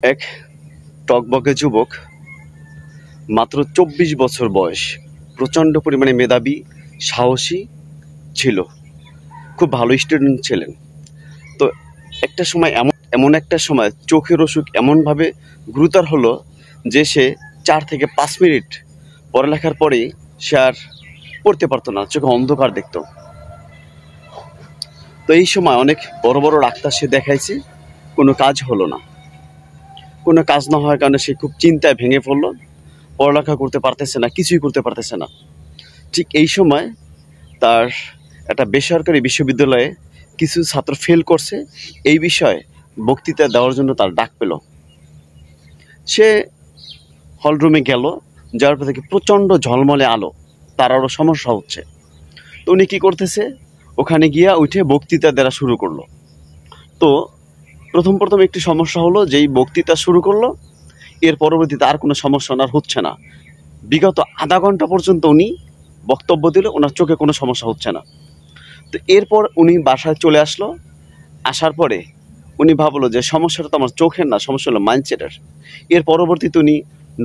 এক টকবকে যুবক, মাত্র ২৪ বছর বয়স, প্রচণ্ড পরিমাণে মেধাবী, সাহসী ছিল, খুব ভালো স্টুডেন্ট ছিলেন। তো একটা সময় এমন একটা সময় চোখের অসুখ এমনভাবে গুরুতর হলো যে সে ৪ থেকে ৫ মিনিট পড়ালেখার পরেই সে আর পড়তে পারতো না, চোখে অন্ধকার দেখত। তো এই সময় অনেক বড় বড় ডাক্তার সে দেখাইছে, কোনো কাজ হলো না। কোনো কাজ না হওয়ার কারণে সে খুব চিন্তায় ভেঙে পড়লো, পড়ালেখা করতে পারতেছে না, কিছুই করতে পারতেছে না। ঠিক এই সময় তার একটা বেসরকারি বিশ্ববিদ্যালয়ে কিছু ছাত্র ফেল করছে, এই বিষয়ে বক্তৃতা দেওয়ার জন্য তার ডাক পেল। সে হলরুমে গেল, যাওয়ার পর থেকে প্রচণ্ড ঝলমলে আলো, তার আরও সমস্যা হচ্ছে। তো উনি কী করতেছে, ওখানে গিয়া উঠে বক্তৃতা দেওয়া শুরু করলো। তো প্রথম একটি সমস্যা হলো, যেই বক্তৃতা শুরু করলো এর পরবর্তীতে আর কোনো সমস্যা ওনার হচ্ছে না। বিগত আধা ঘন্টা পর্যন্ত উনি বক্তব্য দিল, ওনার চোখে কোনো সমস্যা হচ্ছে না। তো এরপর উনি বাসায় চলে আসলো। আসার পরে উনি ভাবলো যে সমস্যাটা তো আমার চোখের না, সমস্যা হলো মাইন্ডসেটের। এর পরবর্তীতে উনি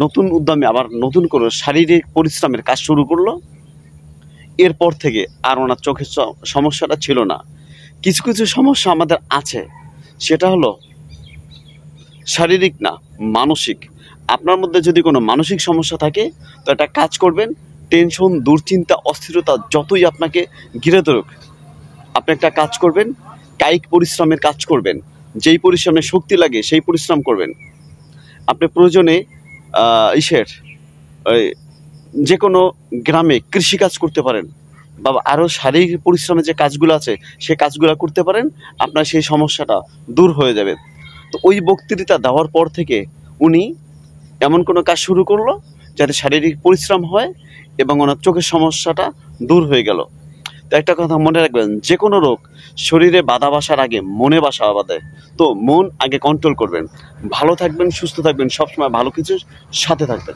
নতুন উদ্যমে আবার নতুন করে শারীরিক পরিশ্রমের কাজ শুরু করলো। এরপর থেকে আর ওনার চোখের সমস্যাটা ছিল না। কিছু কিছু সমস্যা আমাদের আছে, সেটা হলো শারীরিক না, মানসিক। আপনার মধ্যে যদি কোনো মানসিক সমস্যা থাকে, তো একটা কাজ করবেন, টেনশন, দুশ্চিন্তা, অস্থিরতা যতই আপনাকে ঘিরে ধরুক, আপনি একটা কাজ করবেন, কায়িক পরিশ্রমের কাজ করবেন। যেই পরিশ্রমে শক্তি লাগে সেই পরিশ্রম করবেন। আপনি প্রয়োজনে ওই যে কোনো গ্রামে কৃষিকাজ করতে পারেন, বা আরও শারীরিক পরিশ্রমের যে কাজগুলো আছে সেই কাজগুলো করতে পারেন, আপনার সেই সমস্যাটা দূর হয়ে যাবে। তো ওই বক্তৃতা দেওয়ার পর থেকে উনি এমন কোনো কাজ শুরু করলো যাতে শারীরিক পরিশ্রম হয় এবং ওনার চোখের সমস্যাটা দূর হয়ে গেল। তো একটা কথা মনে রাখবেন, যে কোনো রোগ শরীরে বাধা বাসার আগে মনে বাসা বাঁধে। তো মন আগে কন্ট্রোল করবেন। ভালো থাকবেন, সুস্থ থাকবেন, সবসময় ভালো কিছুর সাথে থাকবেন।